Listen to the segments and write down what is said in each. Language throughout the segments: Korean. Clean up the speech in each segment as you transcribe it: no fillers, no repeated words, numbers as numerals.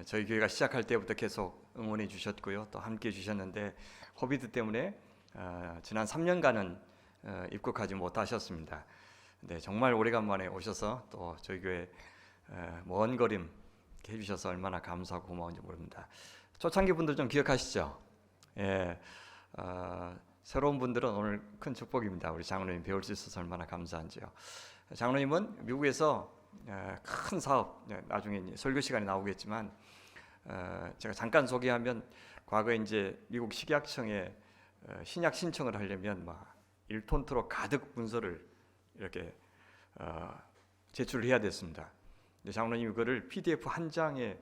저희 교회가 시작할 때부터 계속 응원해 주셨고요. 또 함께 해 주셨는데 코비드 때문에 지난 3년간은 입국하지 못하셨습니다. 네, 정말 오래간만에 오셔서 또 저희 교회 먼 걸음 해주셔서 얼마나 감사하고 고마운지 모릅니다. 초창기 분들 좀 기억하시죠? 예, 새로운 분들은 오늘 큰 축복입니다. 우리 장로님 배울 수 있어서 얼마나 감사한지요. 장로님은 미국에서 큰 사업, 나중에 설교 시간에 나오겠지만 제가 잠깐 소개하면 과거에 이제 미국 식약청에 신약 신청을 하려면 막 1톤트로 가득 문서를 이렇게 제출을 해야 됐습니다. 근데 장로님이 그거를 PDF 한 장에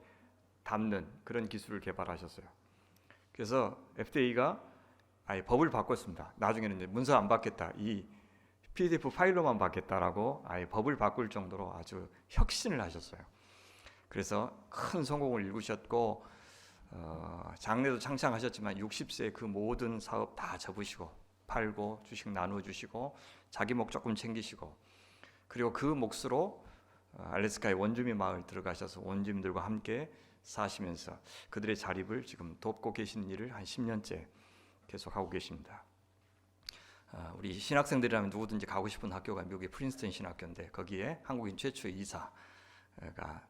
담는 그런 기술을 개발하셨어요. 그래서 FDA가 아예 법을 바꿨습니다. 나중에는 이제 문서 안 받겠다, 이 PDF 파일로만 받겠다라고 아예 법을 바꿀 정도로 아주 혁신을 하셨어요. 그래서 큰 성공을 이루셨고 장래도 창창하셨지만 60세에 그 모든 사업 다 접으시고 팔고 주식 나누어 주시고 자기 목 조금 챙기시고, 그리고 그 몫으로 알래스카의 원주민 마을 들어가셔서 원주민들과 함께 사시면서 그들의 자립을 지금 돕고 계시는 일을 한 10년째 계속하고 계십니다. 우리 신학생들이라면 누구든지 가고 싶은 학교가 미국의 프린스턴 신학교인데 거기에 한국인 최초의 이사가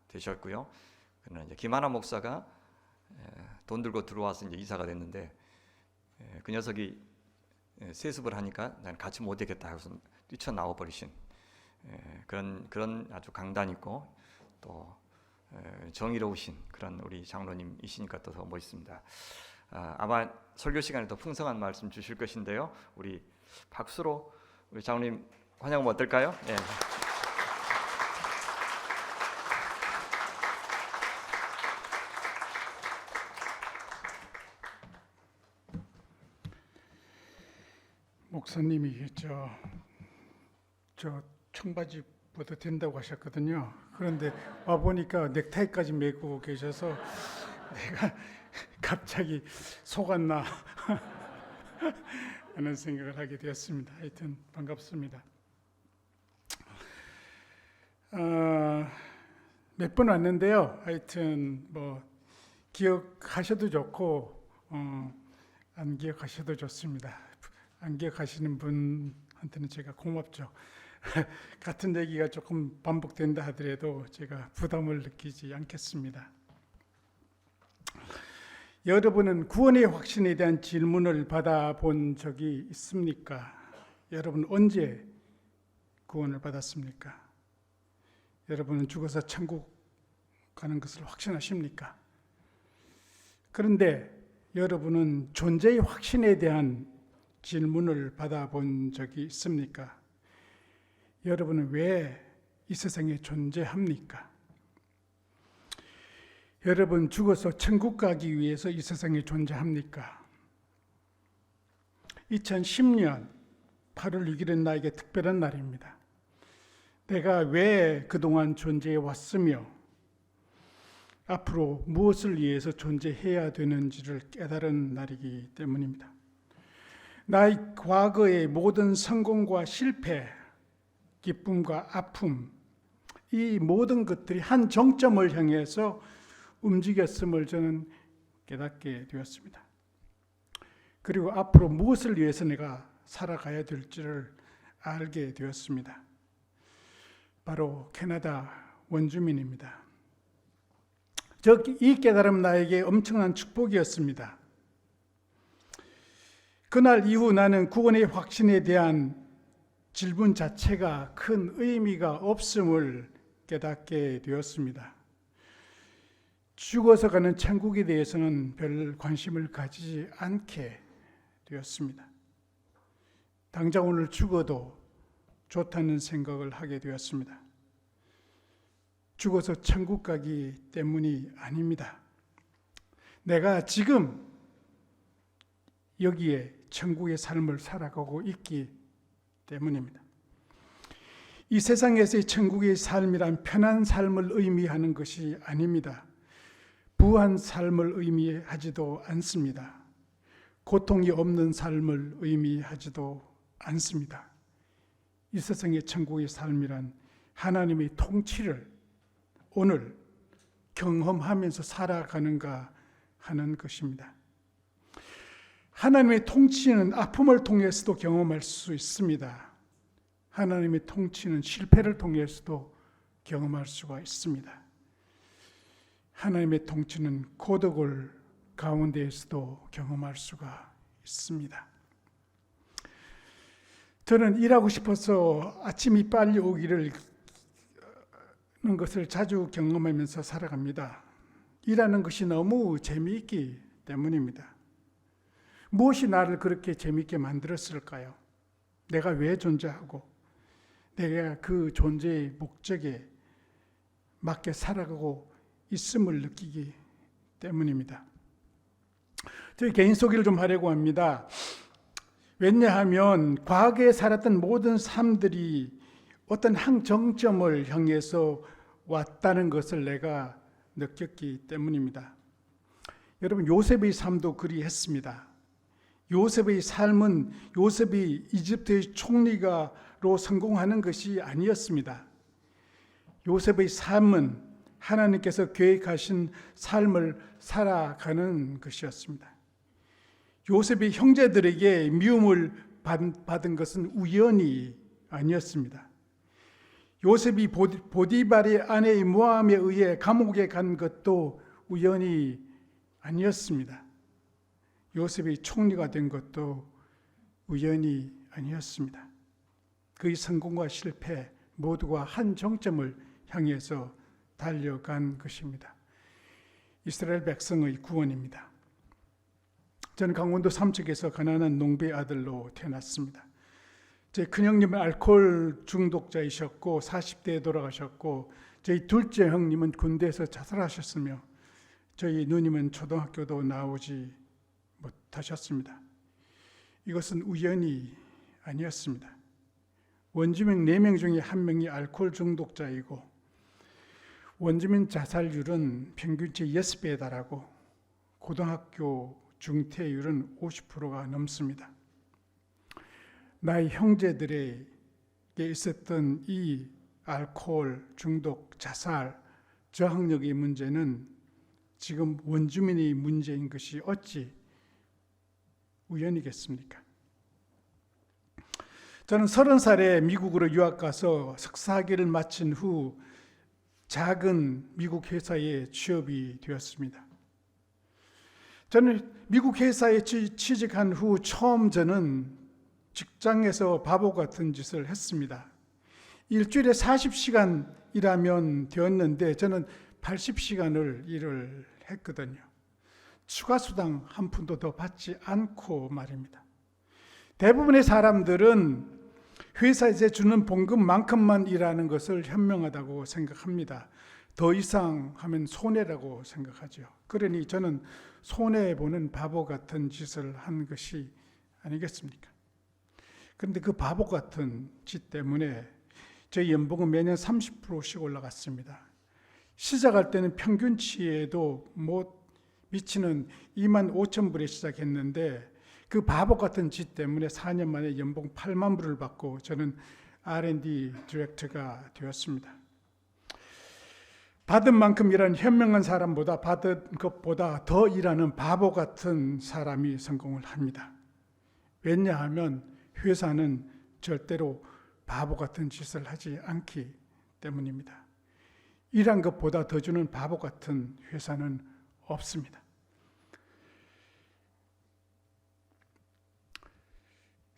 되셨고요. 그러나 이제 김하나 목사가 돈 들고 들어와서 이제 이사가 됐는데 그 녀석이 세습을 하니까 난 같이 못 되겠다 해서 뛰쳐나와 버리신 그런 아주 강단 있고 또 정의로우신 그런 우리 장로님이시니까 또 더 멋있습니다. 아마 설교 시간에 더 풍성한 말씀 주실 것인데요. 우리 박수로 우리 장로님 환영하면 어떨까요? 예. 목사님이 저 청바지 입어도 된다고 하셨거든요. 그런데 와 보니까 넥타이까지 메고 계셔서 내가 갑자기 속았나 하는 생각을 하게 되었습니다. 하여튼 반갑습니다. 몇 번 왔는데요. 하여튼 뭐 기억하셔도 좋고 안 기억하셔도 좋습니다. 안 기억하시는 분한테는 제가 고맙죠. 같은 얘기가 조금 반복된다 하더라도 제가 부담을 느끼지 않겠습니다. 여러분은 구원의 확신에 대한 질문을 받아본 적이 있습니까? 여러분 언제 구원을 받았습니까? 여러분은 죽어서 천국 가는 것을 확신하십니까? 그런데 여러분은 존재의 확신에 대한 질문을 받아본 적이 있습니까? 여러분은 왜 이 세상에 존재합니까? 여러분 죽어서 천국 가기 위해서 이 세상에 존재합니까? 2010년 8월 6일은 나에게 특별한 날입니다. 내가 왜 그동안 존재해 왔으며 앞으로 무엇을 위해서 존재해야 되는지를 깨달은 날이기 때문입니다. 나의 과거의 모든 성공과 실패, 기쁨과 아픔, 이 모든 것들이 한 정점을 향해서 움직였음을 저는 깨닫게 되었습니다. 그리고 앞으로 무엇을 위해서 내가 살아가야 될지를 알게 되었습니다. 바로 캐나다 원주민입니다. 이 깨달음 나에게 엄청난 축복이었습니다. 그날 이후 나는 구원의 확신에 대한 질문 자체가 큰 의미가 없음을 깨닫게 되었습니다. 죽어서 가는 천국에 대해서는 별 관심을 가지지 않게 되었습니다. 당장 오늘 죽어도 좋다는 생각을 하게 되었습니다. 죽어서 천국 가기 때문이 아닙니다. 내가 지금 여기에 천국의 삶을 살아가고 있기 때문입니다. 이 세상에서의 천국의 삶이란 편한 삶을 의미하는 것이 아닙니다. 부한 삶을 의미하지도 않습니다. 고통이 없는 삶을 의미하지도 않습니다. 이 세상의 천국의 삶이란 하나님의 통치를 오늘 경험하면서 살아가는가 하는 것입니다. 하나님의 통치는 아픔을 통해서도 경험할 수 있습니다. 하나님의 통치는 실패를 통해서도 경험할 수가 있습니다. 하나님의 통치는 고독을 가운데에서도 경험할 수가 있습니다. 저는 일하고 싶어서 아침이 빨리 오기를 는 것을 자주 경험하면서 살아갑니다. 일하는 것이 너무 재미있기 때문입니다. 무엇이 나를 그렇게 재미있게 만들었을까요? 내가 왜 존재하고 내가 그 존재의 목적에 맞게 살아가고 있음을 느끼기 때문입니다. 저희 개인 소개를 좀 하려고 합니다. 왜냐하면 과거에 살았던 모든 삶들이 어떤 한 정점을 향해서 왔다는 것을 내가 느꼈기 때문입니다. 여러분, 요셉의 삶도 그리했습니다. 요셉의 삶은 요셉이 이집트의 총리가로 성공하는 것이 아니었습니다. 요셉의 삶은 하나님께서 계획하신 삶을 살아가는 것이었습니다. 요셉이 형제들에게 미움을 받은 것은 우연이 아니었습니다. 요셉이 보디발의 아내의 모함에 의해 감옥에 간 것도 우연이 아니었습니다. 요셉이 총리가 된 것도 우연이 아니었습니다. 그의 성공과 실패 모두가 한 정점을 향해서 달려간 것입니다. 이스라엘 백성의 구원입니다. 저는 강원도 삼척에서 가난한 농부의 아들로 태어났습니다. 제 큰형님은 알코올 중독자이셨고 40대에 돌아가셨고, 저희 둘째 형님은 군대에서 자살하셨으며 저희 누님은 초등학교도 나오지 못하셨습니다. 이것은 우연이 아니었습니다. 원주민 4명 중에 1명이 알코올 중독자이고 원주민 자살률은 평균치 6배에 달하고 고등학교 중퇴율은 50%가 넘습니다. 나의 형제들에게 있었던 이 알코올 중독, 자살, 저항력의 문제는 지금 원주민의 문제인 것이 어찌 우연이겠습니까? 저는 30살에 미국으로 유학 가서 석사학위를 마친 후 작은 미국 회사에 취업이 되었습니다. 저는 미국 회사에 취직한 후 처음 저는 직장에서 바보 같은 짓을 했습니다. 일주일에 40시간 일하면 되었는데 저는 80시간을 일을 했거든요. 추가 수당 한 푼도 더 받지 않고 말입니다. 대부분의 사람들은 회사에서 주는 봉급만큼만 일하는 것을 현명하다고 생각합니다. 더 이상 하면 손해라고 생각하죠. 그러니 저는 손해보는 바보 같은 짓을 한 것이 아니겠습니까? 그런데 그 바보 같은 짓 때문에 저희 연봉은 매년 30%씩 올라갔습니다. 시작할 때는 평균치에도 못 미치는 25,000불에 시작했는데 그 바보 같은 짓 때문에 4년 만에 연봉 8만 불을 받고 저는 R&D 디렉터가 되었습니다. 받은 만큼 일하는 현명한 사람보다 받은 것보다 더 일하는 바보 같은 사람이 성공을 합니다. 왜냐하면 회사는 절대로 바보 같은 짓을 하지 않기 때문입니다. 일한 것보다 더 주는 바보 같은 회사는 없습니다.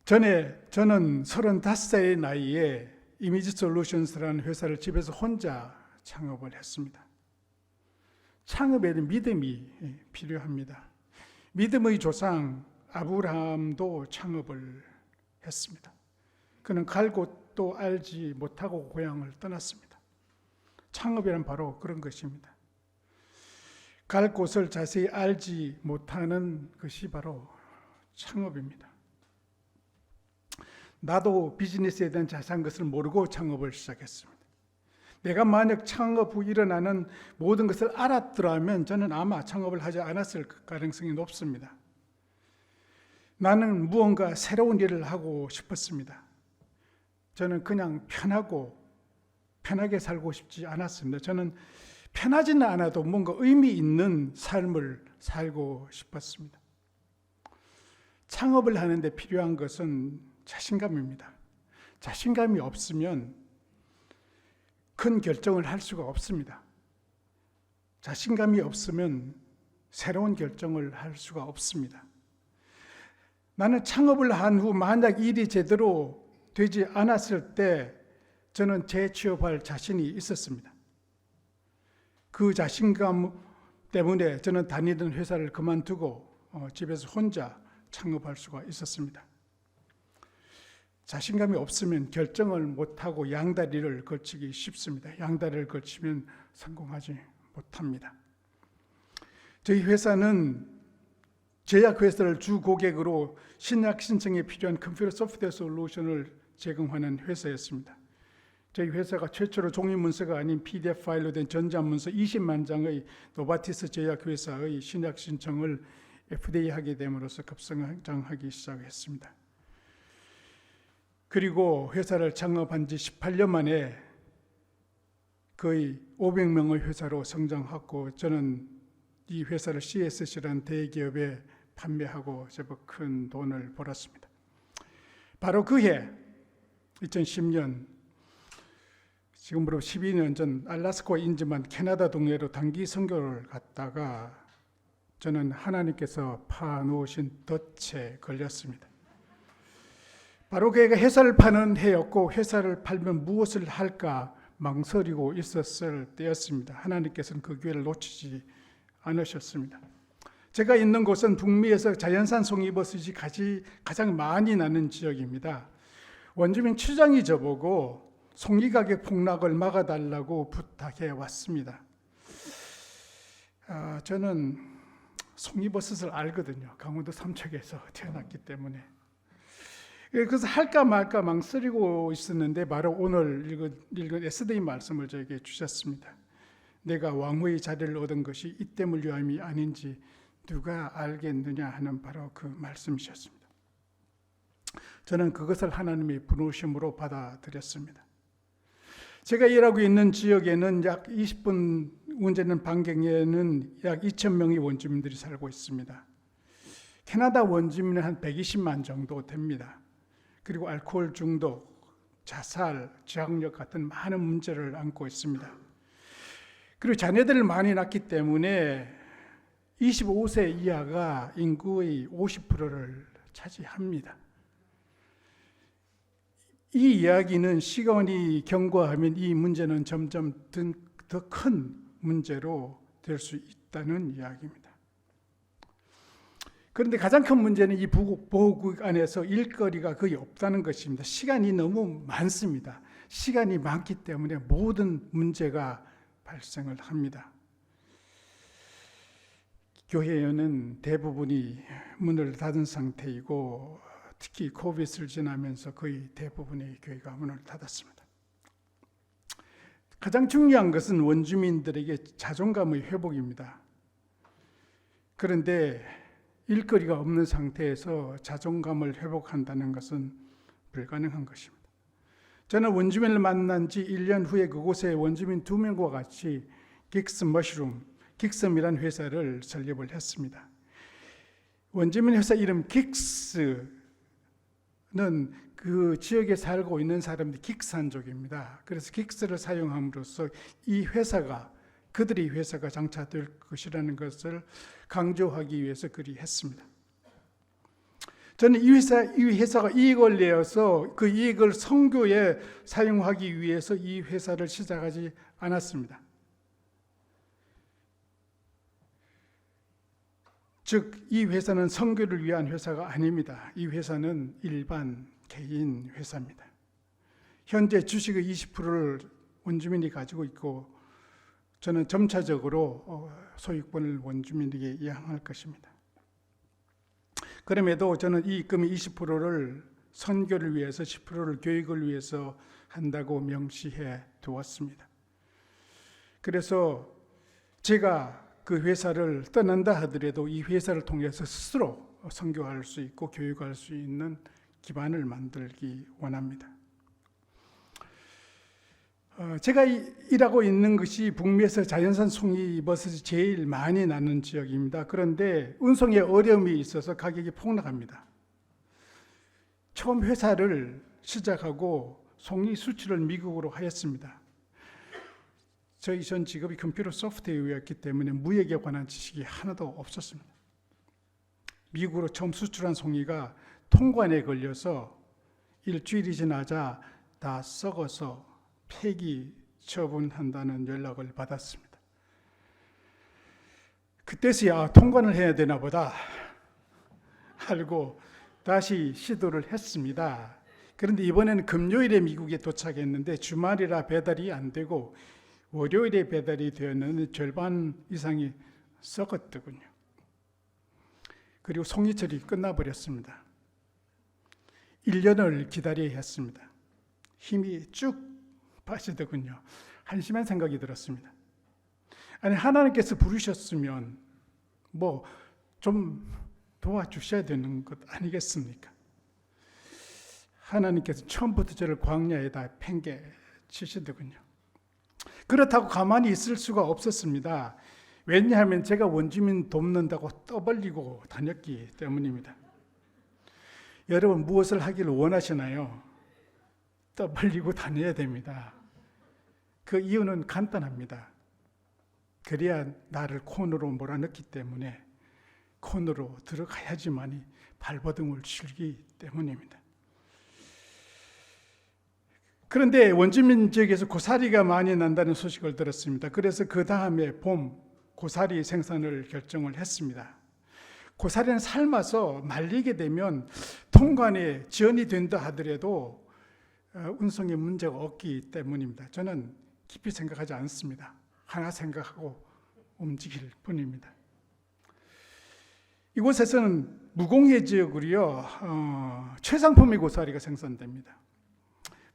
저는 35살의 나이에 이미지 솔루션스라는 회사를 집에서 혼자 창업을 했습니다. 창업에는 믿음이 필요합니다. 믿음의 조상 아브라함도 창업을 했습니다. 그는 갈 곳도 알지 못하고 고향을 떠났습니다. 창업이란 바로 그런 것입니다. 갈 곳을 자세히 알지 못하는 것이 바로 창업입니다. 나도 비즈니스에 대한 자세한 것을 모르고 창업을 시작했습니다. 내가 만약 창업 후 일어나는 모든 것을 알았더라면 저는 아마 창업을 하지 않았을 가능성이 높습니다. 나는 무언가 새로운 일을 하고 싶었습니다. 저는 그냥 편하게 살고 싶지 않았습니다. 저는 편하지는 않아도 뭔가 의미 있는 삶을 살고 싶었습니다. 창업을 하는데 필요한 것은 자신감입니다. 자신감이 없으면 큰 결정을 할 수가 없습니다. 자신감이 없으면 새로운 결정을 할 수가 없습니다. 나는 창업을 한 후 만약 일이 제대로 되지 않았을 때 저는 재취업할 자신이 있었습니다. 그 자신감 때문에 저는 다니던 회사를 그만두고 집에서 혼자 창업할 수가 있었습니다. 자신감이 없으면 결정을 못하고 양다리를 걸치기 쉽습니다. 양다리를 걸치면 성공하지 못합니다. 저희 회사는 제약회사를 주 고객으로 신약 신청에 필요한 컴퓨터 소프트웨어 솔루션을 제공하는 회사였습니다. 저희 회사가 최초로 종이문서가 아닌 PDF 파일로 된 전자문서 20만 장의 노바티스 제약회사의 신약 신청을 FDA 하게 됨으로써 급성장하기 시작했습니다. 그리고 회사를 창업한 지 18년 만에 거의 500명의 회사로 성장했고 저는 이 회사를 CSC라는 대기업에 판매하고 제법 큰 돈을 벌었습니다. 바로 그해 2010년 지금으로 12년 전 알래스카 인접한 캐나다 동해로 단기 선교를 갔다가 저는 하나님께서 파놓으신 덫에 걸렸습니다. 바로 그해가 회사를 파는 해였고 회사를 팔면 무엇을 할까 망설이고 있었을 때였습니다. 하나님께서는 그 기회를 놓치지 않으셨습니다. 제가 있는 곳은 북미에서 자연산 송이버섯이 가장 많이 나는 지역입니다. 원주민 추장이 저보고 송이 가격 폭락을 막아달라고 부탁해 왔습니다. 저는 송이버섯을 알거든요. 강원도 삼척에서 태어났기 때문에. 그래서 할까 말까 망설이고 있었는데 바로 오늘 읽은 에스더의 말씀을 저에게 주셨습니다. 내가 왕후의 자리를 얻은 것이 이 때문을 위함이 아닌지 누가 알겠느냐 하는 바로 그 말씀이셨습니다. 저는 그것을 하나님의 부르심으로 받아들였습니다. 제가 일하고 있는 지역에는 약 20분 운전하는 반경에는 약 2,000명의 원주민들이 살고 있습니다. 캐나다 원주민은 한 120만 정도 됩니다. 그리고 알코올 중독, 자살, 저항력 같은 많은 문제를 안고 있습니다. 그리고 자녀들을 많이 낳기 때문에 25세 이하가 인구의 50%를 차지합니다. 이 이야기는 시간이 경과하면 이 문제는 점점 더 큰 문제로 될 수 있다는 이야기입니다. 그런데 가장 큰 문제는 이 보호구역 안에서 일거리가 거의 없다는 것입니다. 시간이 너무 많습니다. 시간이 많기 때문에 모든 문제가 발생을 합니다. 교회에는 대부분이 문을 닫은 상태이고 특히 코비드를 지나면서 거의 대부분의 교회가 문을 닫았습니다. 가장 중요한 것은 원주민들에게 자존감의 회복입니다. 그런데 일거리가 없는 상태에서 자존감을 회복한다는 것은 불가능한 것입니다. 저는 원주민을 만난 지 1년 후에 그곳에 원주민 2명과 같이 긱스이라는 회사를 설립을 했습니다. 원주민 회사 이름 긱스는 그 지역에 살고 있는 사람들이 긱스한족입니다. 그래서 긱스를 사용함으로써 이 회사가 그들의 회사가 장차될 것이라는 것을 강조하기 위해서 그리했습니다. 저는 이 회사가 이익을 내어서 그 이익을 선교에 사용하기 위해서 이 회사를 시작하지 않았습니다. 즉, 이 회사는 선교를 위한 회사가 아닙니다. 이 회사는 일반 개인 회사입니다. 현재 주식의 20%를 원주민이 가지고 있고 저는 점차적으로 소유권을 원주민에게 이양할 것입니다. 그럼에도 저는 이 금의 20%를 선교를 위해서 10%를 교육을 위해서 한다고 명시해 두었습니다. 그래서 제가 그 회사를 떠난다 하더라도 이 회사를 통해서 스스로 선교할 수 있고 교육할 수 있는 기반을 만들기 원합니다. 제가 일하고 있는 것이 북미에서 자연산 송이버섯이 제일 많이 나는 지역입니다. 그런데 운송에 어려움이 있어서 가격이 폭락합니다. 처음 회사를 시작하고 송이 수출을 미국으로 하였습니다. 저희 전 직업이 컴퓨터 소프트웨어였기 때문에 무역에 관한 지식이 하나도 없었습니다. 미국으로 처음 수출한 송이가 통관에 걸려서 일주일이 지나자 다 썩어서 폐기 처분한다는 연락을 받았습니다. 그때서야 통관을 해야 되나 보다 알고 다시 시도를 했습니다. 그런데 이번에는 금요일에 미국에 도착했는데 주말이라 배달이 안 되고 월요일에 배달이 되었는데 절반 이상이 썩었더군요. 그리고 송이철이 끝나버렸습니다. 1년을 기다려야 했습니다. 힘이 쭉 빠지더군요. 한심한 생각이 들었습니다. 아니, 하나님께서 부르셨으면 뭐 좀 도와주셔야 되는 것 아니겠습니까? 하나님께서 처음부터 저를 광야에다 팽개 치시더군요. 그렇다고 가만히 있을 수가 없었습니다. 왜냐하면 제가 원주민 돕는다고 떠벌리고 다녔기 때문입니다. 여러분, 무엇을 하기를 원하시나요? 떠벌리고 다녀야 됩니다. 그 이유는 간단합니다. 그래야 나를 코너로 몰아넣기 때문에 코너로 들어가야지만이 발버둥을 치기 때문입니다. 그런데 원주민 지역에서 고사리가 많이 난다는 소식을 들었습니다. 그래서 그 다음에 봄 고사리 생산을 결정을 했습니다. 고사리는 삶아서 말리게 되면 통관에 지연이 된다 하더라도 운송에 문제가 없기 때문입니다. 저는 깊이 생각하지 않습니다. 하나 생각하고 움직일 뿐입니다. 이곳에서는 무공해 지역으로요, 최상품의 고사리가 생산됩니다.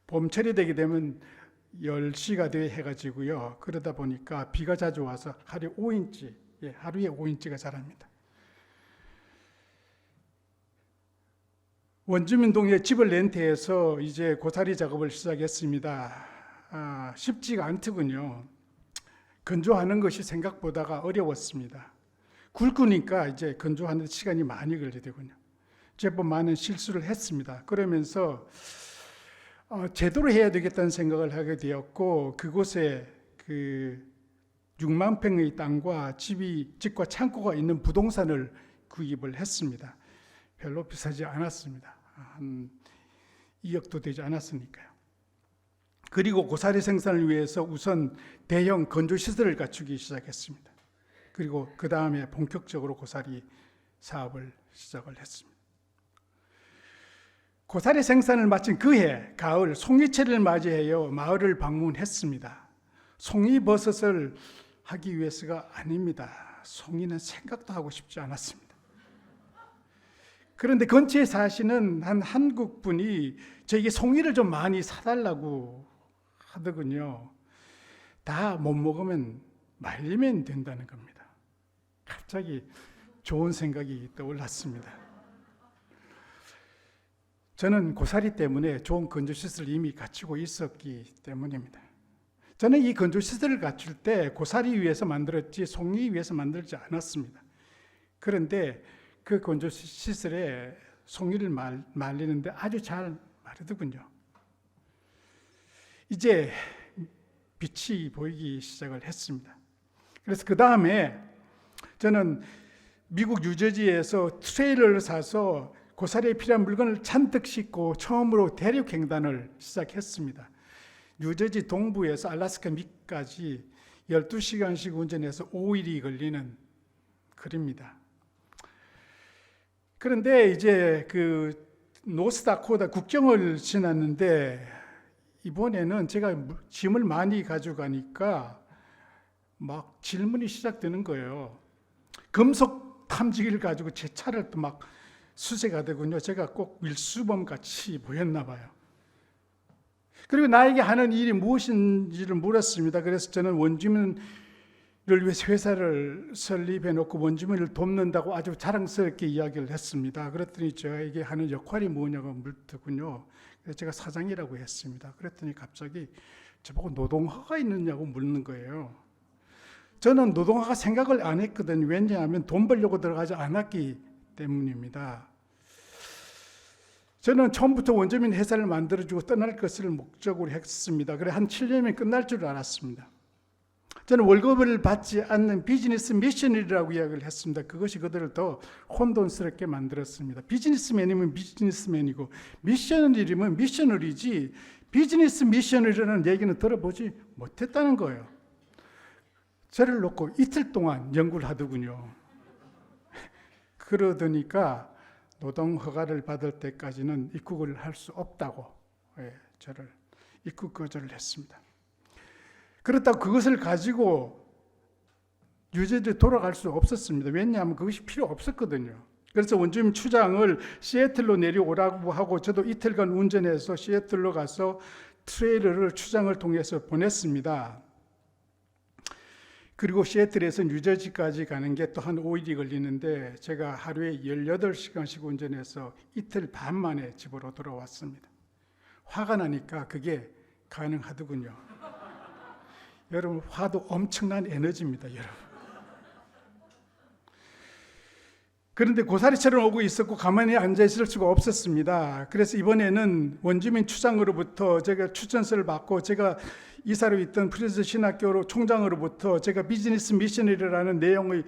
봄철이 되게 되면 10시가 돼 해가지고요, 그러다 보니까 비가 자주 와서 하루에 5인치가 자랍니다. 원주민 동에 집을 렌트해서 이제 고사리 작업을 시작했습니다. 쉽지가 않더군요. 건조하는 것이 생각보다가 어려웠습니다. 굵으니까 이제 건조하는 데 시간이 많이 걸리더군요. 제법 많은 실수를 했습니다. 그러면서 제대로 해야 되겠다는 생각을 하게 되었고, 그곳에 그 6만 평의 땅과 집과 창고가 있는 부동산을 구입을 했습니다. 별로 비싸지 않았습니다. 한 2억도 되지 않았으니까요. 그리고 고사리 생산을 위해서 우선 대형 건조시설을 갖추기 시작했습니다. 그리고 그 다음에 본격적으로 고사리 사업을 시작을 했습니다. 고사리 생산을 마친 그해 가을 송이철을 맞이하여 마을을 방문했습니다. 송이버섯을 하기 위해서가 아닙니다. 송이는 생각도 하고 싶지 않았습니다. 그런데 근처에 사시는 한 한국 분이 저에게 송이를 좀 많이 사달라고 하더군요. 다 못 먹으면 말리면 된다는 겁니다. 갑자기 좋은 생각이 떠올랐습니다. 저는 고사리 때문에 좋은 건조시설을 이미 갖추고 있었기 때문입니다. 저는 이 건조시설을 갖출 때 고사리 위해서 만들었지 송이 위해서 만들지 않았습니다. 그런데 그 건조시설에 송이를 말리는데 아주 잘 마르더군요. 이제 빛이 보이기 시작을 했습니다. 그래서 그 다음에 저는 미국 뉴저지에서 트레일러를 사서 고사리에 필요한 물건을 잔뜩 싣고 처음으로 대륙 횡단을 시작했습니다. 뉴저지 동부에서 알래스카 밑까지 12시간씩 운전해서 5일이 걸리는 거리입니다. 그런데 이제 그 노스다코다 국경을 지났는데 이번에는 제가 짐을 많이 가져가니까 막 질문이 시작되는 거예요. 금속 탐지기를 가지고 제 차를 또 막 수색가 되군요. 제가 꼭 밀수범 같이 보였나 봐요. 그리고 나에게 하는 일이 무엇인지를 물었습니다. 그래서 저는 원주민을 위해서 회사를 설립해 놓고 원주민을 돕는다고 아주 자랑스럽게 이야기를 했습니다. 그랬더니 저에게 하는 역할이 뭐냐고 묻더군요. 그래서 제가 사장이라고 했습니다. 그랬더니 갑자기 저보고 노동화가 있느냐고 묻는 거예요. 저는 노동화가 생각을 안 했거든요. 왜냐하면 돈 벌려고 들어가지 않았기 때문입니다. 저는 처음부터 원주민 회사를 만들어주고 떠날 것을 목적으로 했습니다. 그래 한 7년이면 끝날 줄 알았습니다. 저는 월급을 받지 않는 비즈니스 미셔너리라고 이야기를 했습니다. 그것이 그들을 더 혼돈스럽게 만들었습니다. 비즈니스맨이면 비즈니스맨이고 미셔너리면 미셔너리지 비즈니스 미셔너리라는 얘기는 들어보지 못했다는 거예요. 저를 놓고 이틀 동안 연구를 하더군요. 그러더니까 노동 허가를 받을 때까지는 입국을 할 수 없다고 저를 입국 거절을 했습니다. 그렇다고 그것을 가지고 뉴저지로 돌아갈 수 없었습니다. 왜냐하면 그것이 필요 없었거든요. 그래서 원주민 추장을 시애틀로 내려오라고 하고 저도 이틀간 운전해서 시애틀로 가서 트레일러를 추장을 통해서 보냈습니다. 그리고 시애틀에서 뉴저지까지 가는 게 또 한 5일이 걸리는데 제가 하루에 18시간씩 운전해서 이틀 반 만에 집으로 돌아왔습니다. 화가 나니까 그게 가능하더군요. 여러분, 화도 엄청난 에너지입니다, 여러분. 그런데 고사리처럼 오고 있었고 가만히 앉아 있을 수가 없었습니다. 그래서 이번에는 원주민 추장으로부터 제가 추천서를 받고 제가 이사로 있던 프린스 신학교 총장으로부터 제가 비즈니스 미셔너리라는 내용의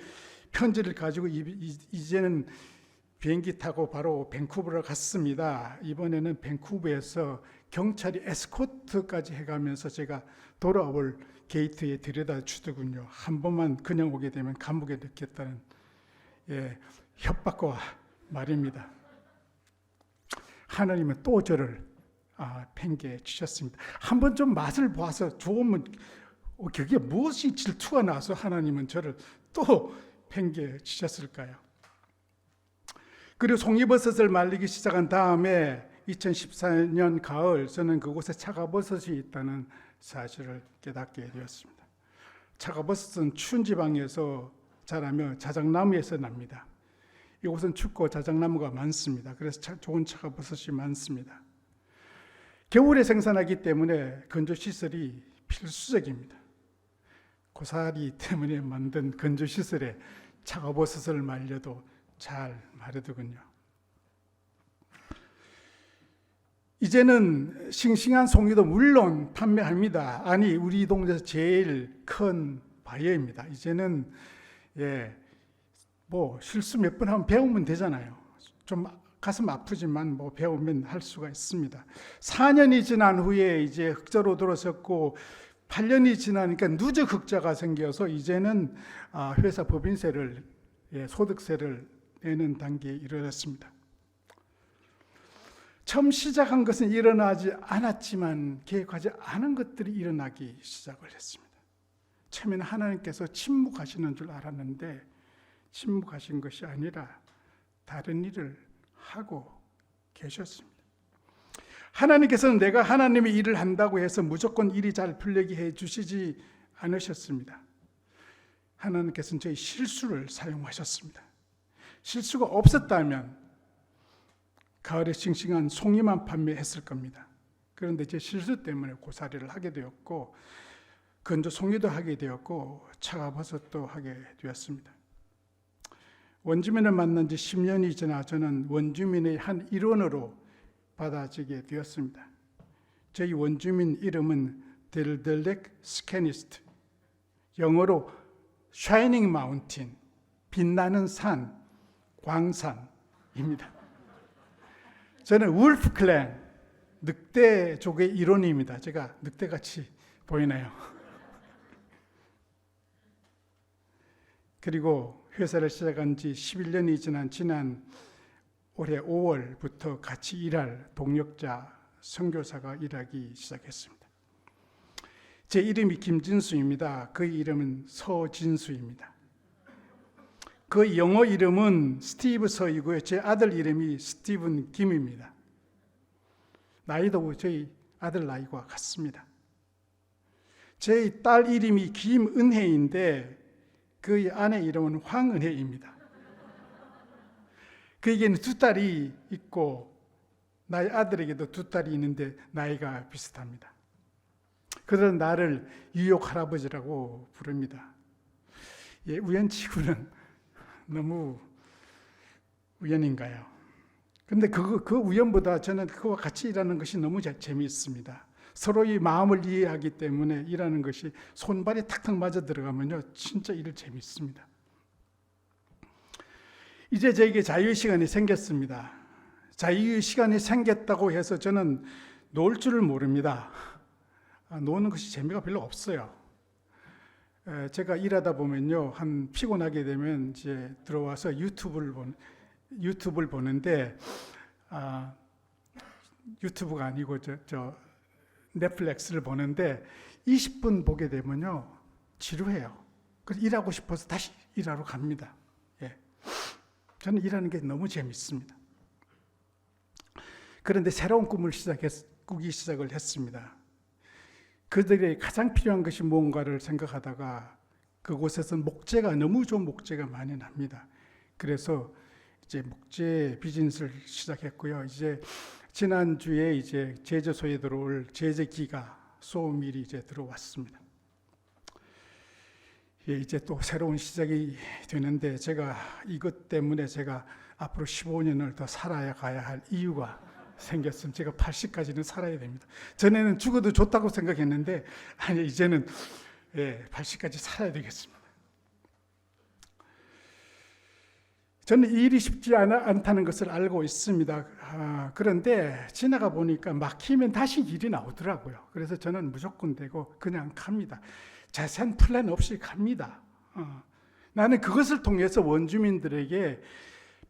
편지를 가지고 이제는 비행기 타고 바로 밴쿠버로 갔습니다. 이번에는 밴쿠버에서 경찰이 에스코트까지 해가면서 제가 돌아올 게이트에 데려다 주더군요. 한 번만 그냥 오게 되면 감옥에 넣겠다는 협박과 말입니다. 하나님은 또 저를 팽개해 주셨습니다. 한번 좀 맛을 봐서 좋으면 그게 무엇이 질투가 나서 하나님은 저를 또 팽개해 주셨을까요? 그리고 송이버섯을 말리기 시작한 다음에 2014년 가을 저는 그곳에 차가버섯이 있다는 사실을 깨닫게 되었습니다. 차가버섯은 추운 지방에서 자라며 자작나무에서 납니다. 이곳은 춥고 자작나무가 많습니다. 그래서 좋은 차가버섯이 많습니다. 겨울에 생산하기 때문에 건조시설이 필수적입니다. 고사리 때문에 만든 건조시설에 차가버섯을 말려도 잘 마르더군요. 이제는 싱싱한 송이도 물론 판매합니다. 아니, 우리 동네에서 제일 큰 바이어입니다. 이제는 실수 몇 번 하면 배우면 되잖아요. 좀 가슴 아프지만 배우면 할 수가 있습니다. 4년이 지난 후에 이제 흑자로 들어섰고 8년이 지나니까 누적 흑자가 생겨서 이제는 회사 법인세를 소득세를 내는 단계에 이르렀습니다. 처음 시작한 것은 일어나지 않았지만 계획하지 않은 것들이 일어나기 시작을 했습니다. 처음에는 하나님께서 침묵하시는 줄 알았는데 침묵하신 것이 아니라 다른 일을 하고 계셨습니다. 하나님께서는 내가 하나님의 일을 한다고 해서 무조건 일이 잘 풀리게 해주시지 않으셨습니다. 하나님께서는 저희 실수를 사용하셨습니다. 실수가 없었다면 가을에 싱싱한 송이만 판매했을 겁니다. 그런데 제 실수 때문에 고사리를 하게 되었고 건조 송이도 하게 되었고 차가버섯도 하게 되었습니다. 원주민을 만난 지 10년이 지나 저는 원주민의 한 일원으로 받아지게 되었습니다. 저희 원주민 이름은 델델렉 스캐니스트, 영어로 Shining Mountain, 빛나는 산, 광산입니다. 저는 울프 클랜, 늑대족의 일원입니다. 제가 늑대같이 보이나요? 그리고 회사를 시작한 지 11년이 지난 올해 5월부터 같이 일할 동력자 선교사가 일하기 시작했습니다. 제 이름이 김진수입니다. 그의 이름은 서진수입니다. 그 영어 이름은 스티브 서이고요. 제 아들 이름이 스티븐 김입니다. 나이도 저희 아들 나이와 같습니다. 제 딸 이름이 김은혜인데 그의 아내 이름은 황은혜입니다. 그에게는 두 딸이 있고 나의 아들에게도 두 딸이 있는데 나이가 비슷합니다. 그런 나를 유혹 할아버지라고 부릅니다. 예, 우연치고는 너무 우연인가요? 근데 그 우연보다 저는 그와 같이 일하는 것이 너무 재미있습니다. 서로의 마음을 이해하기 때문에 일하는 것이 손발이 탁탁 맞아 들어가면요, 진짜 일 재미있습니다. 이제 저에게 자유의 시간이 생겼습니다. 자유의 시간이 생겼다고 해서 저는 놀 줄을 모릅니다. 노는 것이 재미가 별로 없어요. 제가 일하다 보면요, 한 피곤하게 되면 이제 들어와서 유튜브를 보는데, 유튜브가 아니고 저 넷플릭스를 보는데 20분 보게 되면요, 지루해요. 그래서 일하고 싶어서 다시 일하러 갑니다. 예. 저는 일하는 게 너무 재밌습니다. 그런데 새로운 꿈을 꾸기 시작을 했습니다. 그들에게 가장 필요한 것이 무언가를 생각하다가 그곳에서는 목재가, 너무 좋은 목재가 많이 납니다. 그래서 이제 목재 비즈니스를 시작했고요. 이제 지난주에 이제 제조소에 들어올 제재기가 소밀이 이제 들어왔습니다. 예, 이제 또 새로운 시작이 되는데, 제가 이것 때문에 제가 앞으로 15년을 더 살아야 가야 할 이유가 생겼으면 제가 80까지는 살아야 됩니다. 전에는 죽어도 좋다고 생각했는데, 아니, 이제는 80까지 살아야 되겠습니다. 저는 이 일이 쉽지 않다는 것을 알고 있습니다. 그런데 지나가 보니까 막히면 다시 일이 나오더라고요. 그래서 저는 무조건 되고 그냥 갑니다. 자세한 플랜 없이 갑니다. 나는 그것을 통해서 원주민들에게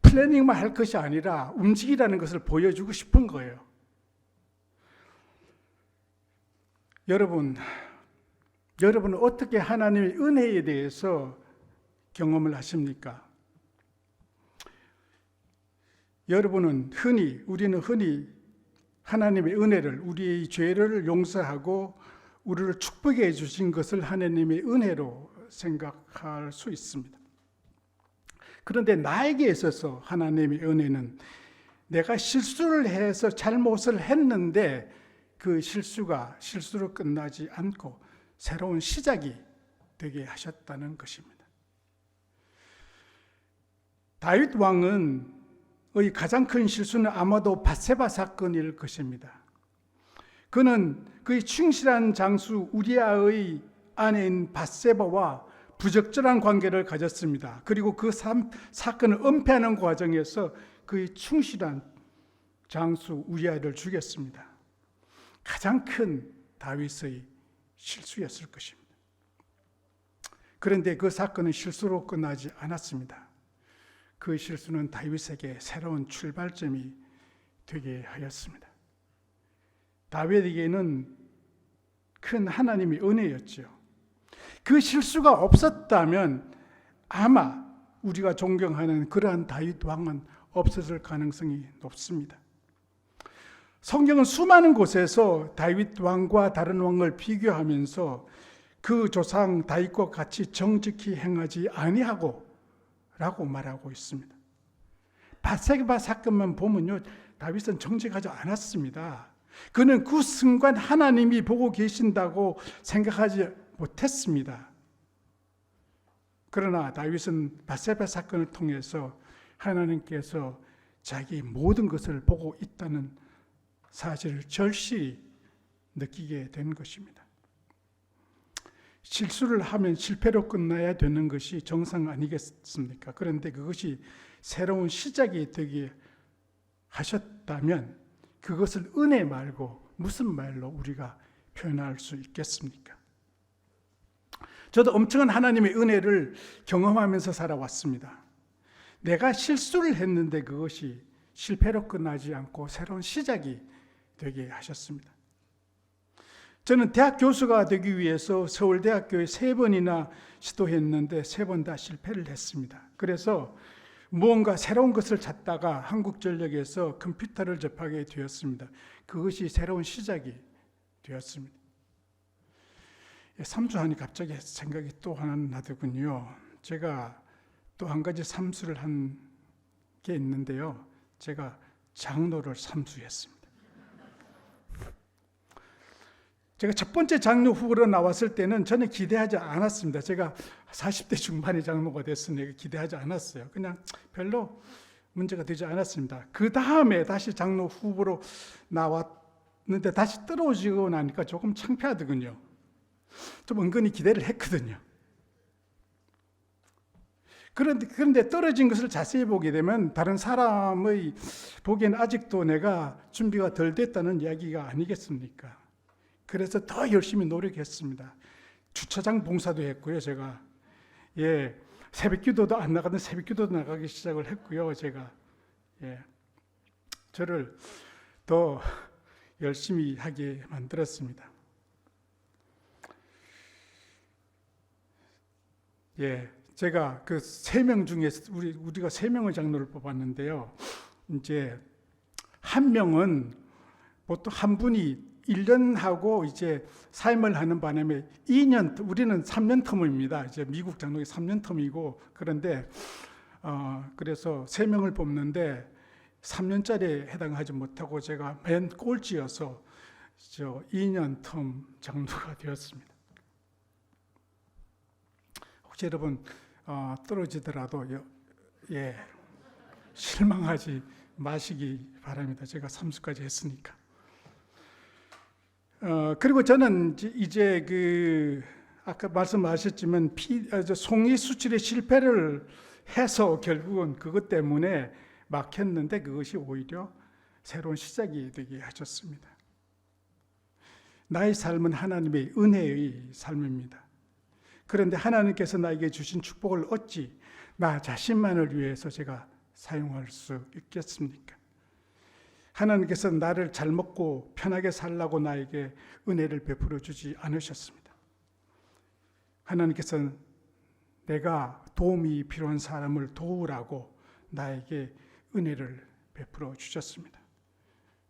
플래닝만 할 것이 아니라 움직이라는 것을 보여주고 싶은 거예요. 여러분은 어떻게 하나님의 은혜에 대해서 경험을 하십니까? 우리는 흔히 하나님의 은혜를, 우리의 죄를 용서하고 우리를 축복해 주신 것을 하나님의 은혜로 생각할 수 있습니다. 그런데 나에게 있어서 하나님의 은혜는 내가 실수를 해서 잘못을 했는데 그 실수가 실수로 끝나지 않고 새로운 시작이 되게 하셨다는 것입니다. 다윗 왕은 의 가장 큰 실수는 아마도 밧세바 사건일 것입니다. 그는 그의 충실한 장수 우리아의 아내인 밧세바와 부적절한 관계를 가졌습니다. 그리고 그 사건을 은폐하는 과정에서 그의 충실한 장수 우리아를 죽였습니다. 가장 큰 다윗의 실수였을 것입니다. 그런데 그 사건은 실수로 끝나지 않았습니다. 그 실수는 다윗에게 새로운 출발점이 되게 하였습니다. 다윗에게는 큰 하나님의 은혜였죠. 그 실수가 없었다면 아마 우리가 존경하는 그러한 다윗 왕은 없었을 가능성이 높습니다. 성경은 수많은 곳에서 다윗 왕과 다른 왕을 비교하면서 그 조상 다윗과 같이 정직히 행하지 아니하고 라고 말하고 있습니다. 밧세바 사건만 보면요, 다윗은 정직하지 않았습니다. 그는 그 순간 하나님이 보고 계신다고 생각하지 못했습니다. 그러나 다윗은 밧세바 사건을 통해서 하나님께서 자기 모든 것을 보고 있다는 사실을 절실히 느끼게 된 것입니다. 실수를 하면 실패로 끝나야 되는 것이 정상 아니겠습니까? 그런데 그것이 새로운 시작이 되게 하셨다면 그것을 은혜 말고 무슨 말로 우리가 표현할 수 있겠습니까? 저도 엄청난 하나님의 은혜를 경험하면서 살아왔습니다. 내가 실수를 했는데 그것이 실패로 끝나지 않고 새로운 시작이 되게 하셨습니다. 저는 대학 교수가 되기 위해서 서울대학교에 3번이나 시도했는데 3번 다 실패를 했습니다. 그래서 무언가 새로운 것을 찾다가 한국전력에서 컴퓨터를 접하게 되었습니다. 그것이 새로운 시작이 되었습니다. 삼수하니 갑자기 생각이 또 하나 나더군요. 제가 또 한 가지 삼수를 한 게 있는데요. 제가 장로를 삼수했습니다. 제가 첫 번째 장로 후보로 나왔을 때는 저는 기대하지 않았습니다. 제가 40대 중반의 장로가 됐으니 기대하지 않았어요. 그냥 별로 문제가 되지 않았습니다. 그 다음에 다시 장로 후보로 나왔는데 다시 떨어지고 나니까 조금 창피하더군요. 좀 은근히 기대를 했거든요. 그런데 떨어진 것을 자세히 보게 되면 다른 사람의 보기에는 아직도 내가 준비가 덜 됐다는 이야기가 아니겠습니까? 그래서 더 열심히 노력했습니다. 주차장 봉사도 했고요, 제가. 새벽 기도도 안 나가던 새벽 기도도 나가기 시작을 했고요, 제가. 저를 더 열심히 하게 만들었습니다. 제가 그 3명 중에서 우리가 3명의 장로를 뽑았는데요. 이제 한 명은 보통 한 분이 1년 하고 이제 사임을 하는 바람에 2년, 우리는 3년 텀입니다. 이제 미국 장로의 3년 텀이고, 그런데 그래서 3명을 뽑는데 3년짜리에 해당하지 못하고 제가 맨 꼴찌여서 2년 텀 장로가 되었습니다. 혹시 여러분 떨어지더라도 실망하지 마시기 바랍니다. 제가 3수까지 했으니까. 그리고 저는 이제 아까 말씀하셨지만 송이 수출에 실패를 해서 결국은 그것 때문에 막혔는데 그것이 오히려 새로운 시작이 되게 하셨습니다. 나의 삶은 하나님의 은혜의 삶입니다. 그런데 하나님께서 나에게 주신 축복을 어찌 나 자신만을 위해서 제가 사용할 수 있겠습니까? 하나님께서 나를 잘 먹고 편하게 살라고 나에게 은혜를 베풀어 주지 않으셨습니다. 하나님께서는 내가 도움이 필요한 사람을 도우라고 나에게 은혜를 베풀어 주셨습니다.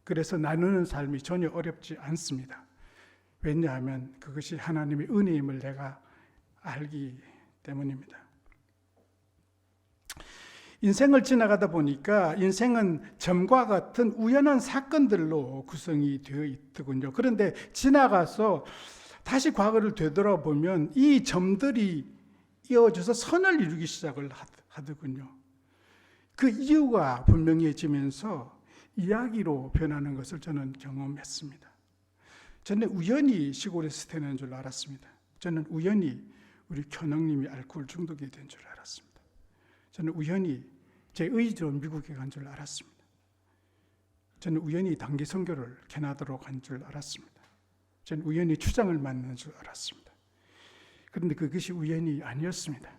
그래서 나누는 삶이 전혀 어렵지 않습니다. 왜냐하면 그것이 하나님의 은혜임을 내가 알기 때문입니다. 인생을 지나가다 보니까 인생은 점과 같은 우연한 사건들로 구성이 되어 있더군요. 그런데 지나가서 다시 과거를 되돌아보면 이 점들이 이어져서 선을 이루기 시작을 하더군요. 그 이유가 분명해지면서 이야기로 변하는 것을 저는 경험했습니다. 저는 우연히 시골에서 태어난 줄 알았습니다. 저는 우연히 우리 현영님이 알코올 중독이 된 줄 알았습니다. 저는 우연히 제 의지로 미국에 간 줄 알았습니다. 저는 우연히 단기 선교를 캐나다로 간 줄 알았습니다. 저는 우연히 추장을 만난 줄 알았습니다. 그런데 그것이 우연이 아니었습니다.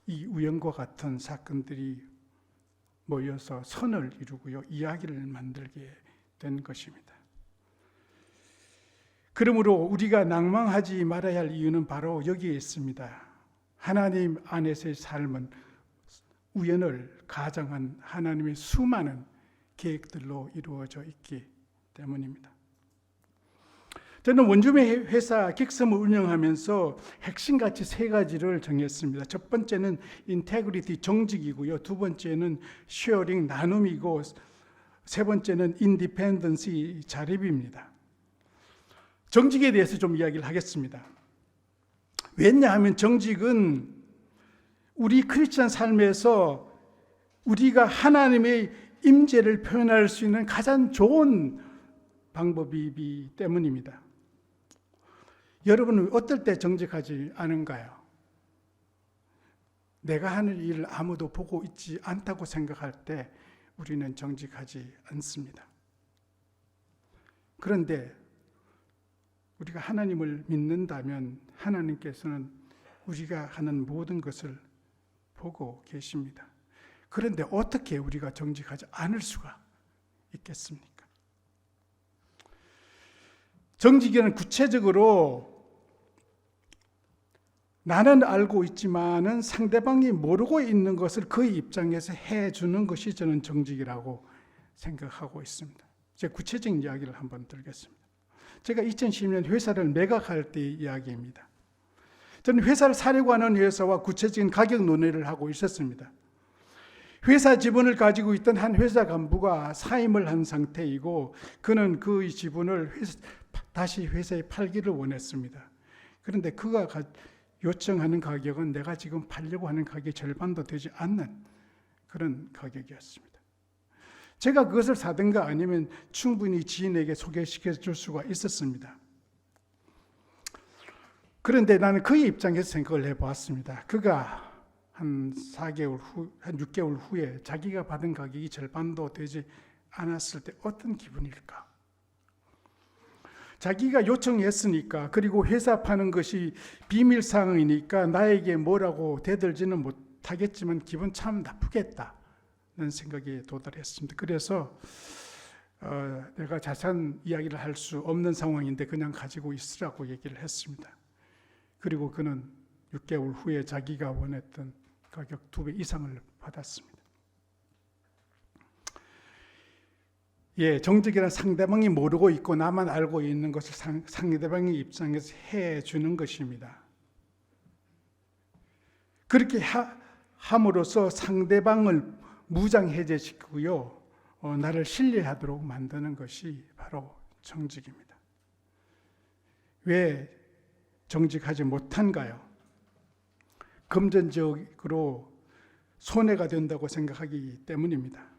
이 우연과 같은 사건들이 모여서 선을 이루고요, 이야기를 만들게 된 것입니다. 그러므로 우리가 낭망하지 말아야 할 이유는 바로 여기에 있습니다. 하나님 안에서의 삶은 우연을 가장한 하나님의 수많은 계획들로 이루어져 있기 때문입니다. 저는 원주민 회사 긱섬을 운영하면서 핵심가치 3가지를 정했습니다. 첫 번째는 인테그리티, 정직이고요. 두 번째는 쉐어링, 나눔이고, 세 번째는 인디펜던시, 자립입니다. 정직에 대해서 좀 이야기를 하겠습니다. 왜냐하면 정직은 우리 크리스천 삶에서 우리가 하나님의 임재를 표현할 수 있는 가장 좋은 방법이기 때문입니다. 여러분은 어떨 때 정직하지 않은가요? 내가 하는 일을 아무도 보고 있지 않다고 생각할 때 우리는 정직하지 않습니다. 그런데 우리가 하나님을 믿는다면 하나님께서는 우리가 하는 모든 것을 보고 계십니다. 그런데 어떻게 우리가 정직하지 않을 수가 있겠습니까? 정직에는 구체적으로 나는 알고 있지만은 상대방이 모르고 있는 것을 그의 입장에서 해주는 것이 저는 정직이라고 생각하고 있습니다. 제가 구체적인 이야기를 한번 드리겠습니다. 제가 2010년 회사를 매각할 때의 이야기입니다. 저는 회사를 사려고 하는 회사와 구체적인 가격 논의를 하고 있었습니다. 회사 지분을 가지고 있던 한 회사 간부가 사임을 한 상태이고 그는 그 지분을 다시 회사에 팔기를 원했습니다. 그런데 그가 요청하는 가격은 내가 지금 팔려고 하는 가격의 절반도 되지 않는 그런 가격이었습니다. 제가 그것을 사든가 아니면 충분히 지인에게 소개시켜 줄 수가 있었습니다. 그런데 나는 그의 입장에서 생각을 해보았습니다. 그가 한 6개월 후에 자기가 받은 가격이 절반도 되지 않았을 때 어떤 기분일까? 자기가 요청했으니까, 그리고 회사 파는 것이 비밀 사항이니까 나에게 뭐라고 대들지는 못하겠지만 기분 참 나쁘겠다는 생각에 도달했습니다. 그래서 내가 자세한 이야기를 할 수 없는 상황인데 그냥 가지고 있으라고 얘기를 했습니다. 그리고 그는 6개월 후에 자기가 원했던 가격 2배 이상을 받았습니다. 정직이란 상대방이 모르고 있고 나만 알고 있는 것을 상대방의 입장에서 해주는 것입니다. 그렇게 함으로써 상대방을 무장해제시키고요, 나를 신뢰하도록 만드는 것이 바로 정직입니다. 왜 정직하지 못한가요? 금전적으로 손해가 된다고 생각하기 때문입니다.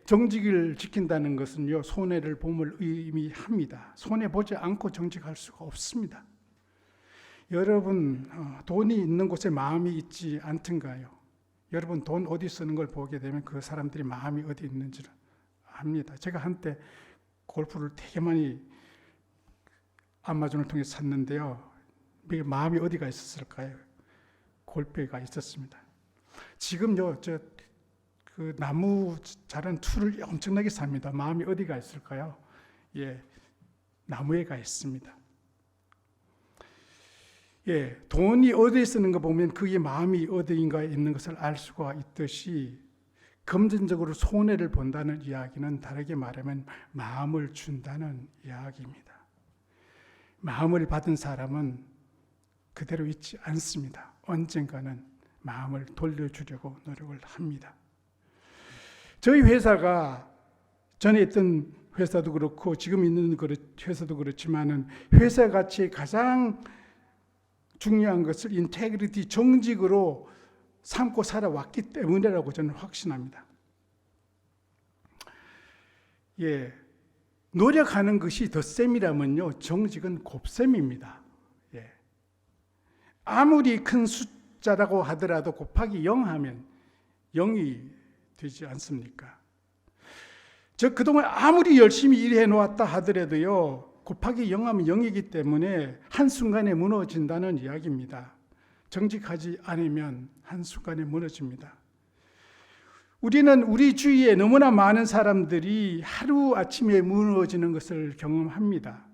정직을 지킨다는 것은요, 손해를 봄을 의미합니다. 손해 보지 않고 정직할 수가 없습니다. 여러분, 돈이 있는 곳에 마음이 있지 않던가요? 여러분, 돈 어디 쓰는 걸 보게 되면 그 사람들이 마음이 어디 있는지를 압니다. 제가 한때 골프를 되게 많이 아마존을 통해 샀는데요, 마음이 어디가 있었을까요? 골프가 있었습니다. 지금요, 그 나무 자란 툴을 엄청나게 삽니다. 마음이 어디가 있을까요? 나무에가 있습니다. 돈이 어디에 쓰는 거 보면 그게 마음이 어디인가에 있는 것을 알 수가 있듯이, 금전적으로 손해를 본다는 이야기는 다르게 말하면 마음을 준다는 이야기입니다. 마음을 받은 사람은 그대로 있지 않습니다. 언젠가는 마음을 돌려주려고 노력을 합니다. 저희 회사가 전에 있던 회사도 그렇고 지금 있는 회사도 그렇지만은 회사 가치의 가장 중요한 것을 인테그리티, 정직으로 삼고 살아왔기 때문이라고 저는 확신합니다. 노력하는 것이 덧셈이라면요, 정직은 곱셈입니다. 아무리 큰 숫자라고 하더라도 곱하기 0 하면 0이 되지 않습니까? 그동안 아무리 열심히 일해 놓았다 하더라도요, 곱하기 0 하면 0이기 때문에 한순간에 무너진다는 이야기입니다. 정직하지 않으면 한순간에 무너집니다. 우리는 우리 주위에 너무나 많은 사람들이 하루아침에 무너지는 것을 경험합니다.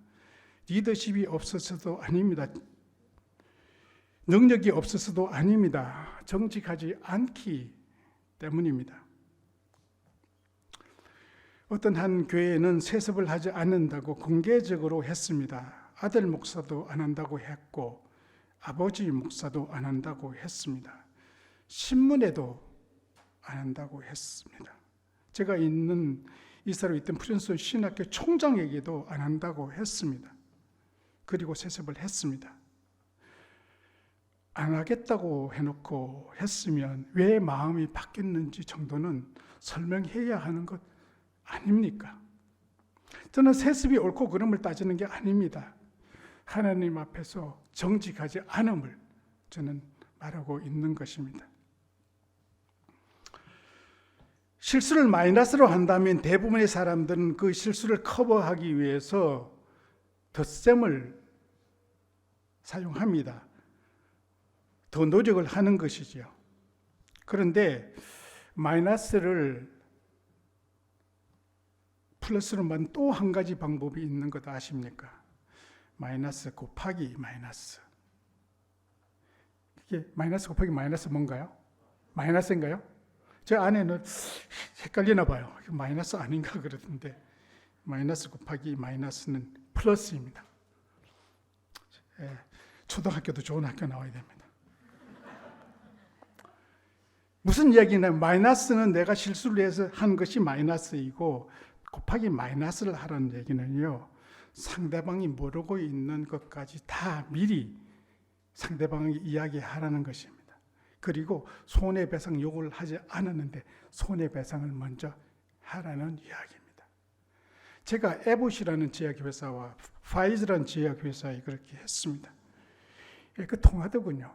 리더십이 없어서도 아닙니다. 능력이 없어서도 아닙니다. 정직하지 않기 때문입니다. 어떤 한 교회는 세습을 하지 않는다고 공개적으로 했습니다. 아들 목사도 안 한다고 했고 아버지 목사도 안 한다고 했습니다. 신문에도 안 한다고 했습니다. 제가 이사로 있던 프린스턴 신학교 총장에게도 안 한다고 했습니다. 그리고 세습을 했습니다. 안 하겠다고 해놓고 했으면 왜 마음이 바뀌었는지 정도는 설명해야 하는 것 아닙니까? 저는 세습이 옳고 그름을 따지는 게 아닙니다. 하나님 앞에서 정직하지 않음을 저는 말하고 있는 것입니다. 실수를 마이너스로 한다면 대부분의 사람들은 그 실수를 커버하기 위해서 덧셈을 사용합니다. 더 노력을 하는 것이지요. 그런데 마이너스를 플러스로만 또 한 가지 방법이 있는 것 아십니까? 마이너스 곱하기 마이너스. 이게 마이너스 곱하기 마이너스 뭔가요? 마이너스인가요? 제 아내는 헷갈리나 봐요. 마이너스 아닌가 그러던데, 마이너스 곱하기 마이너스는 플러스입니다. 초등학교도 좋은 학교 나와야 됩니다. 무슨 이야기냐면 마이너스는 내가 실수를 해서 한 것이 마이너스이고 곱하기 마이너스를 하라는 얘기는요, 상대방이 모르고 있는 것까지 다 미리 상대방에게 이야기하라는 것입니다. 그리고 손해배상 요구를 하지 않았는데 손해배상을 먼저 하라는 이야기입니다. 제가 에봇이라는 제약회사와 파이즈라는 제약회사에 그렇게 했습니다. 그 통하더군요.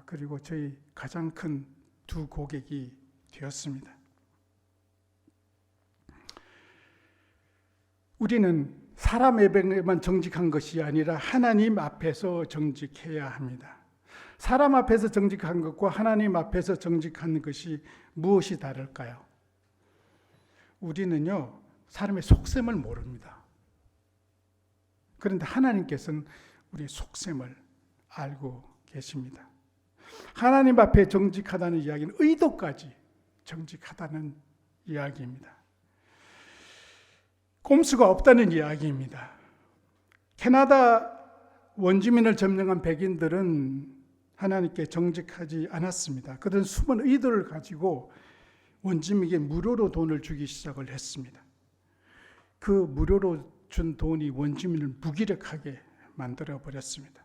그리고 저희 가장 큰 두 고객이 되었습니다. 우리는 사람 에게만 정직한 것이 아니라 하나님 앞에서 정직해야 합니다. 사람 앞에서 정직한 것과 하나님 앞에서 정직한 것이 무엇이 다를까요? 우리는요, 사람의 속셈을 모릅니다. 그런데 하나님께서는 우리의 속셈을 알고 계십니다. 하나님 앞에 정직하다는 이야기는 의도까지 정직하다는 이야기입니다. 꼼수가 없다는 이야기입니다. 캐나다 원주민을 점령한 백인들은 하나님께 정직하지 않았습니다. 그들은 숨은 의도를 가지고 원주민에게 무료로 돈을 주기 시작을 했습니다. 그 무료로 준 돈이 원주민을 무기력하게 만들어 버렸습니다.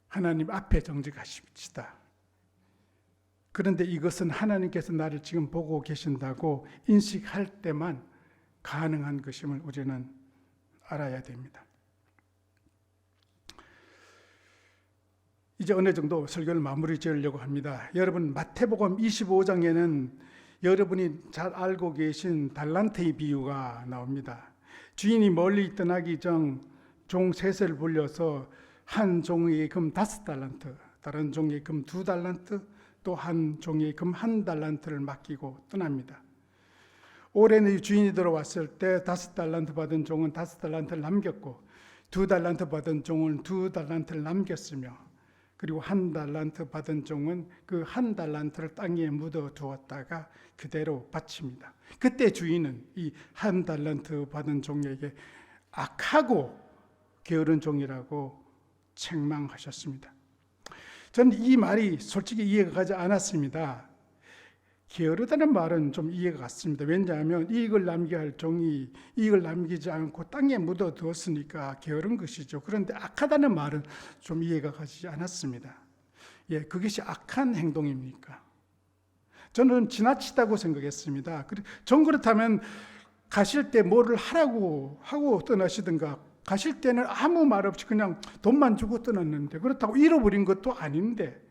하나님 앞에 정직하십시다. 그런데 이것은 하나님께서 나를 지금 보고 계신다고 인식할 때만 가능한 것임을 우리는 알아야 됩니다. 이제 어느 정도 설교를 마무리 지으려고 합니다. 여러분, 마태복음 25장에는 여러분이 잘 알고 계신 달란트의 비유가 나옵니다. 주인이 멀리 떠나기 전 종 셋을 불려서 한 종에게 금 5달란트, 다른 종에게 금 2달란트, 또 한 종에게 금 1달란트를 맡기고 떠납니다. 올해는 주인이 들어왔을 때 5달란트 받은 종은 5달란트를 남겼고 2달란트 받은 종은 2달란트를 남겼으며, 그리고 1달란트 받은 종은 그 1달란트를 땅에 묻어 두었다가 그대로 바칩니다. 그때 주인은 이 1달란트 받은 종에게 악하고 게으른 종이라고 책망하셨습니다. 저는 이 말이 솔직히 이해가 가지 않았습니다. 게으르다는 말은 좀 이해가 갔습니다. 왜냐하면 이익을 남겨야 할 종이 이익을 남기지 않고 땅에 묻어두었으니까 게으른 것이죠. 그런데 악하다는 말은 좀 이해가 가지 않았습니다. 그것이 악한 행동입니까? 저는 지나치다고 생각했습니다. 전 그렇다면 가실 때 뭐를 하라고 하고 떠나시든가, 가실 때는 아무 말 없이 그냥 돈만 주고 떠났는데, 그렇다고 잃어버린 것도 아닌데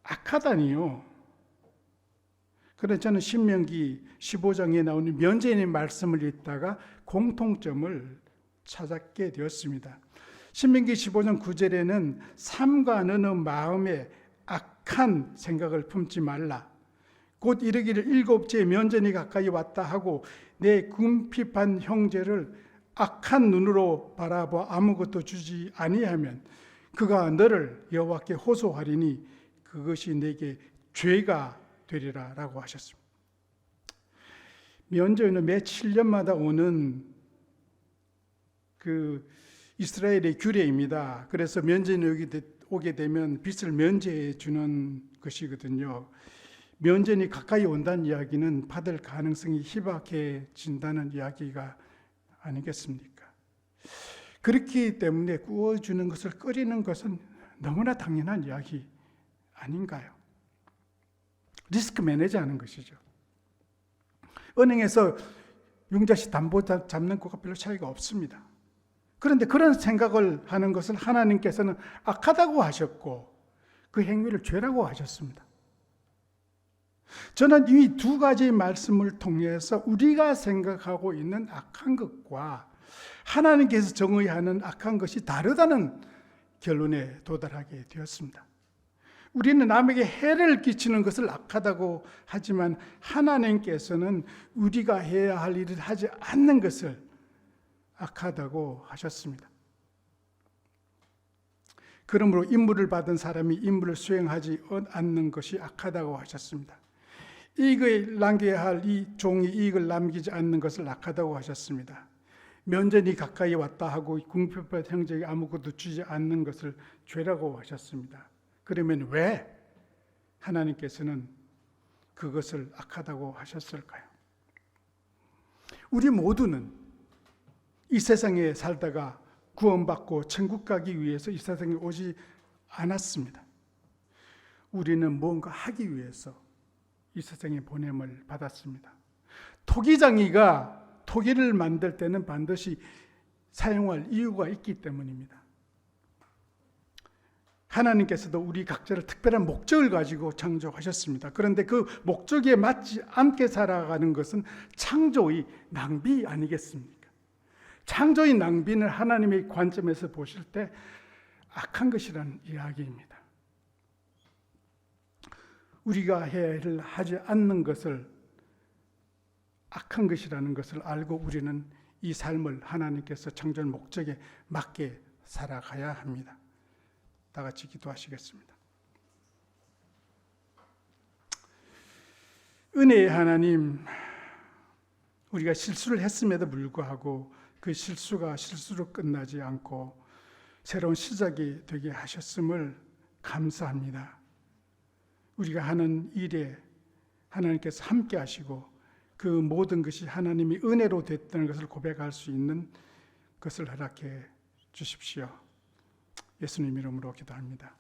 악하다니요. 그래서 저는 신명기 15장에 나오는 면제인의 말씀을 읽다가 공통점을 찾게 되었습니다. 신명기 15장 9절에는 삼가 너는 마음에 악한 생각을 품지 말라. 곧 이르기를 7째 면전이 가까이 왔다 하고 내 궁핍한 형제를 악한 눈으로 바라봐 아무것도 주지 아니하면 그가 너를 여호와께 호소하리니 그것이 내게 죄가 되리라 라고 하셨습니다. 면제는 매 7년마다 오는 그 이스라엘의 규례입니다. 그래서 면제는 오게 되면 빚을 면제해 주는 것이거든요. 면제니 가까이 온다는 이야기는 받을 가능성이 희박해진다는 이야기가 아니겠습니까? 그렇기 때문에 구워주는 것을 끓이는 것은 너무나 당연한 이야기 아닌가요? 리스크 매니저 하는 것이죠. 은행에서 융자식 담보 잡는 것과 별로 차이가 없습니다. 그런데 그런 생각을 하는 것을 하나님께서는 악하다고 하셨고 그 행위를 죄라고 하셨습니다. 저는 이 두 가지 말씀을 통해서 우리가 생각하고 있는 악한 것과 하나님께서 정의하는 악한 것이 다르다는 결론에 도달하게 되었습니다. 우리는 남에게 해를 끼치는 것을 악하다고 하지만 하나님께서는 우리가 해야 할 일을 하지 않는 것을 악하다고 하셨습니다. 그러므로 임무를 받은 사람이 임무를 수행하지 않는 것이 악하다고 하셨습니다. 이익을 남겨야 할 이 종이 이익을 남기지 않는 것을 악하다고 하셨습니다. 면전이 가까이 왔다 하고 궁핍한 형제에게 아무것도 주지 않는 것을 죄라고 하셨습니다. 그러면 왜 하나님께서는 그것을 악하다고 하셨을까요? 우리 모두는 이 세상에 살다가 구원받고 천국 가기 위해서 이 세상에 오지 않았습니다. 우리는 뭔가 하기 위해서 이 세상에 보냄을 받았습니다. 토기장이가 토기를 만들 때는 반드시 사용할 이유가 있기 때문입니다. 하나님께서도 우리 각자를 특별한 목적을 가지고 창조하셨습니다. 그런데 그 목적에 맞지 않게 살아가는 것은 창조의 낭비 아니겠습니까? 창조의 낭비는 하나님의 관점에서 보실 때 악한 것이라는 이야기입니다. 우리가 해야 할 하지 않는 것을 악한 것이라는 것을 알고 우리는 이 삶을 하나님께서 창조한 목적에 맞게 살아가야 합니다. 다 같이 기도하시겠습니다. 은혜의 하나님, 우리가 실수를 했음에도 불구하고 그 실수가 실수로 끝나지 않고 새로운 시작이 되게 하셨음을 감사합니다. 우리가 하는 일에 하나님께서 함께 하시고 그 모든 것이 하나님의 은혜로 됐다는 것을 고백할 수 있는 것을 허락해 주십시오. 예수님 이름으로 기도합니다.